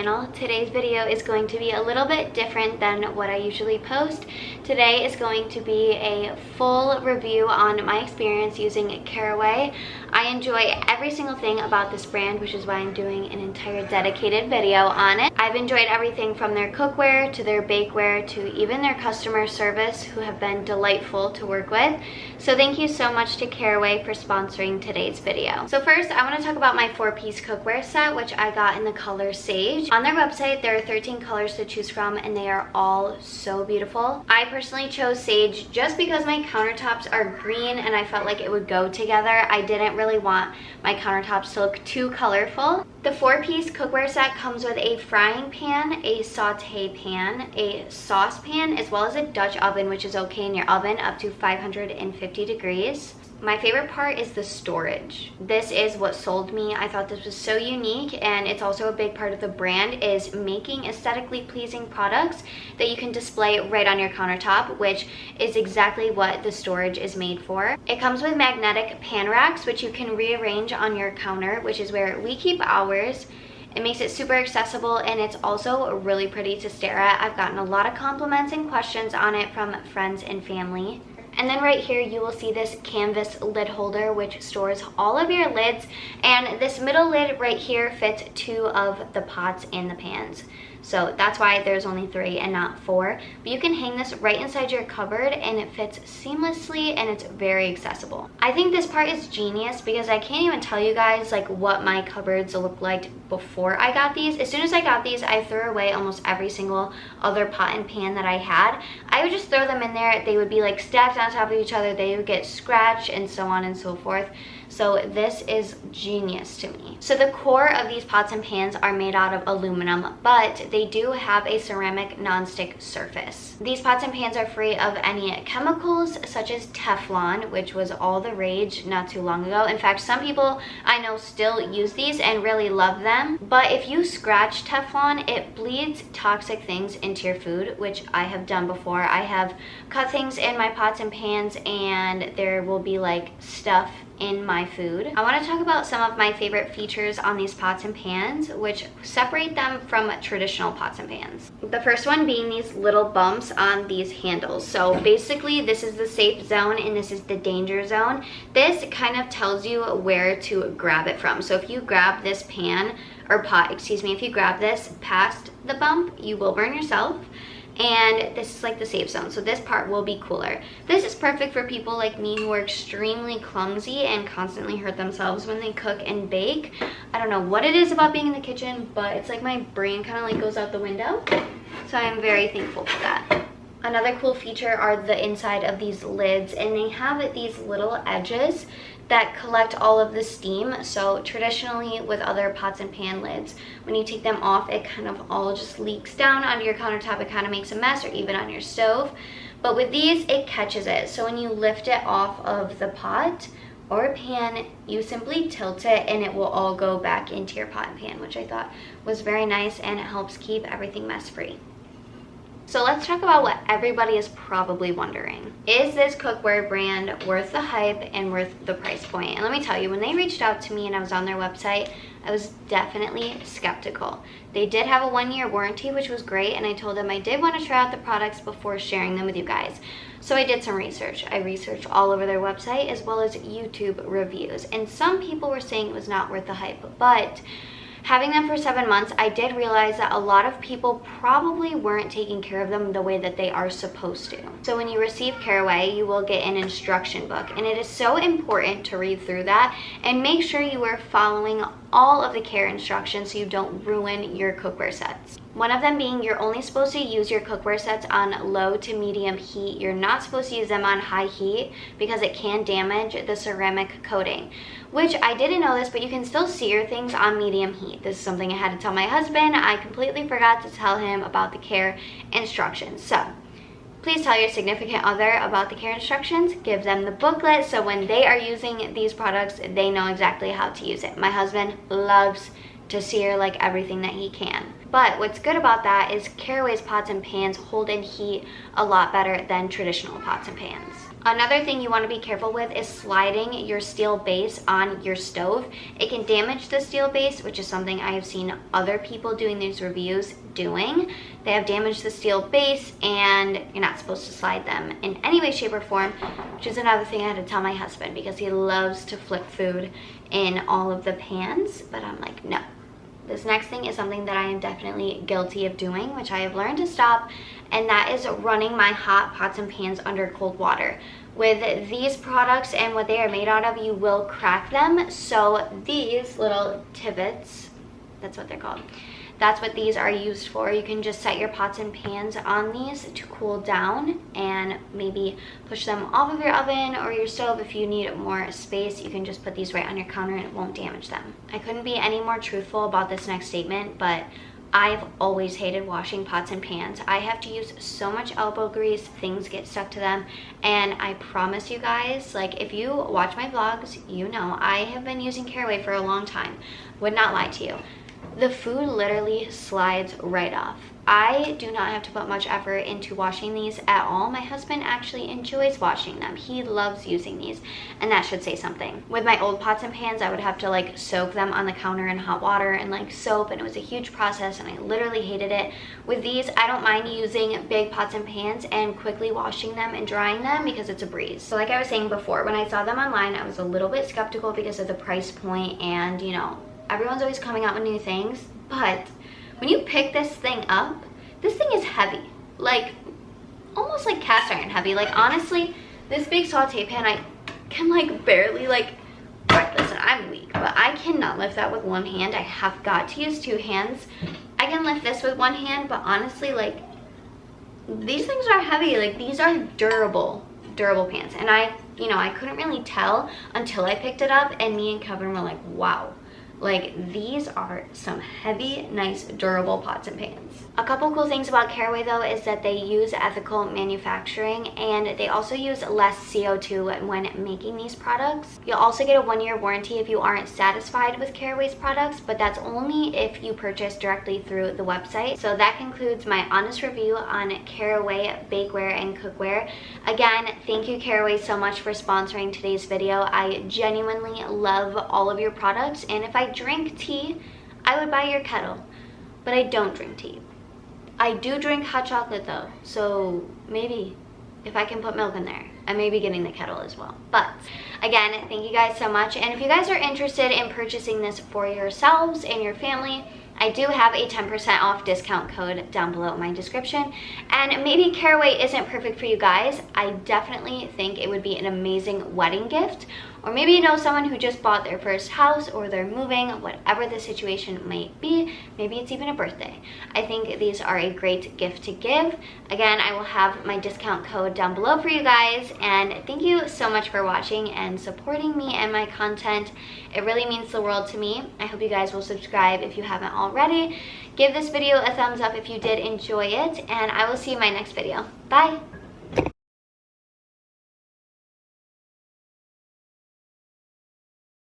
channel. Today's video is going to be a little bit different than what I usually post. Today is going to be a full review on my experience using Caraway. I enjoy every single thing about this brand, which is why I'm doing an entire dedicated video on it. I've enjoyed everything from their cookware to their bakeware to even their customer service, who have been delightful to work with. So thank you so much to Caraway for sponsoring today's video. So first, I want to talk about my 4-piece cookware set, which I got in the color Sage. On their website, there are 13 colors to choose from, and they are all so beautiful. I personally chose Sage just because my countertops are green and I felt like it would go together. I didn't really want my countertops to look too colorful. The 4-piece cookware set comes with a frying pan, a saute pan, a saucepan, as well as a Dutch oven, which is okay in your oven up to 550 degrees. My favorite part is the storage. This is what sold me. I thought this was so unique, and it's also a big part of the brand is making aesthetically pleasing products that you can display right on your countertop, which is exactly what the storage is made for. It comes with magnetic pan racks, which you can rearrange on your counter, which is where we keep ours. It makes it super accessible, and it's also really pretty to stare at. I've gotten a lot of compliments and questions on it from friends and family. And then right here you will see this canvas lid holder, which stores all of your lids, and this middle lid right here fits 2 of the pots and the pans. So that's why there's only 3 and not 4. But you can hang this right inside your cupboard and it fits seamlessly, and it's very accessible. I think this part is genius because I can't even tell you guys like what my cupboards looked like before I got these. As soon as I got these, I threw away almost every single other pot and pan that I had. I would just throw them in there. They would be like stacked on top of each other. They would get scratched and so on and so forth. So this is genius to me. So the core of these pots and pans are made out of aluminum, but they do have a ceramic nonstick surface. These pots and pans are free of any chemicals such as Teflon, which was all the rage not too long ago. In fact, some people I know still use these and really love them. But if you scratch Teflon, it bleeds toxic things into your food, which I have done before. I have cut things in my pots and pans and there will be like stuff in my food. I want to talk about some of my favorite features on these pots and pans, which separate them from traditional pots and pans. The first one being these little bumps on these handles. So basically this is the safe zone and this is the danger zone. This kind of tells you where to grab it from. So if you grab this pan or pot, excuse me, if you grab this past the bump, you will burn yourself. And this is like the safe zone, so this part will be cooler. This is perfect for people like me who are extremely clumsy and constantly hurt themselves when they cook and bake. I don't know what it is about being in the kitchen, but it's like my brain kind of like goes out the window. So I am very thankful for that. Another cool feature are the inside of these lids, and they have these little edges that collect all of the steam. So traditionally with other pots and pan lids, when you take them off, it kind of all just leaks down onto your countertop. It kind of makes a mess, or even on your stove. But with these, it catches it. So when you lift it off of the pot or pan, you simply tilt it and it will all go back into your pot and pan, which I thought was very nice, and it helps keep everything mess free. So let's talk about what everybody is probably wondering. Is this cookware brand worth the hype and worth the price point? And let me tell you, when they reached out to me and I was on their website, I was definitely skeptical. They did have a 1-year warranty, which was great, and I told them I did want to try out the products before sharing them with you guys. So I did some research. I researched all over their website as well as YouTube reviews, and some people were saying it was not worth the hype, but having them for 7 months, I did realize that a lot of people probably weren't taking care of them the way that they are supposed to. So when you receive Caraway, you will get an instruction book, and it is so important to read through that and make sure you are following all of the care instructions so you don't ruin your cookware sets. One of them being you're only supposed to use your cookware sets on low to medium heat. You're not supposed to use them on high heat because it can damage the ceramic coating, which I didn't know this, but you can still sear things on medium heat. This is something I had to tell my husband. I completely forgot to tell him about the care instructions. So please tell your significant other about the care instructions. Give them the booklet so when they are using these products, they know exactly how to use it. My husband loves to sear like everything that he can. But what's good about that is Caraway's pots and pans hold in heat a lot better than traditional pots and pans. Another thing you want to be careful with is sliding your steel base on your stove. It can damage the steel base, which is something I have seen other people doing these reviews doing. They have damaged the steel base and you're not supposed to slide them in any way, shape, or form, which is another thing I had to tell my husband because he loves to flip food in all of the pans, but I'm like, no. This next thing is something that I am definitely guilty of doing, which I have learned to stop, and that is running my hot pots and pans under cold water. With these products and what they are made out of, you will crack them. So these little pivots, that's what they're called. That's what these are used for. You can just set your pots and pans on these to cool down and maybe push them off of your oven or your stove. If you need more space, you can just put these right on your counter and it won't damage them. I couldn't be any more truthful about this next statement, but I've always hated washing pots and pans. I have to use so much elbow grease, things get stuck to them, and I promise you guys, like if you watch my vlogs, you know I have been using Caraway for a long time. Would not lie to you. The food literally slides right off. I do not have to put much effort into washing these at all. My husband actually enjoys washing them. He loves using these, and that should say something. With my old pots and pans, I would have to like soak them on the counter in hot water and like soap, and it was a huge process and I literally hated it. With these, I don't mind using big pots and pans and quickly washing them and drying them because it's a breeze. So like I was saying before, when I saw them online, I was a little bit skeptical because of the price point and, you know, everyone's always coming out with new things, but when you pick this thing up, this thing is heavy, like almost like cast iron heavy. Like honestly, this big saute pan, I can like barely like, right, listen, I'm weak, but I cannot lift that with one hand. I have got to use two hands. I can lift this with one hand, but honestly, like these things are heavy. Like these are durable pans, and I couldn't really tell until I picked it up, and me and Kevin were like, wow. Like these are some heavy, nice, durable pots and pans. A couple cool things about Caraway though is that they use ethical manufacturing and they also use less CO2 when making these products. You'll also get a 1-year warranty if you aren't satisfied with Caraway's products, but that's only if you purchase directly through the website. So that concludes my honest review on Caraway bakeware and cookware. Again, thank you Caraway so much for sponsoring today's video. I genuinely love all of your products, and if I drink tea, I would buy your kettle, but I don't drink tea. I do drink hot chocolate though, so maybe if I can put milk in there, I may be getting the kettle as well. But again, thank you guys so much, and if you guys are interested in purchasing this for yourselves and your family, I do have a 10% off discount code down below in my description. And maybe Caraway isn't perfect for you guys. I definitely think it would be an amazing wedding gift. Or maybe you know someone who just bought their first house or they're moving, whatever the situation might be. Maybe it's even a birthday. I think these are a great gift to give. Again, I will have my discount code down below for you guys. And thank you so much for watching and supporting me and my content. It really means the world to me. I hope you guys will subscribe if you haven't already. Give this video a thumbs up if you did enjoy it, and I will see you in my next video. Bye!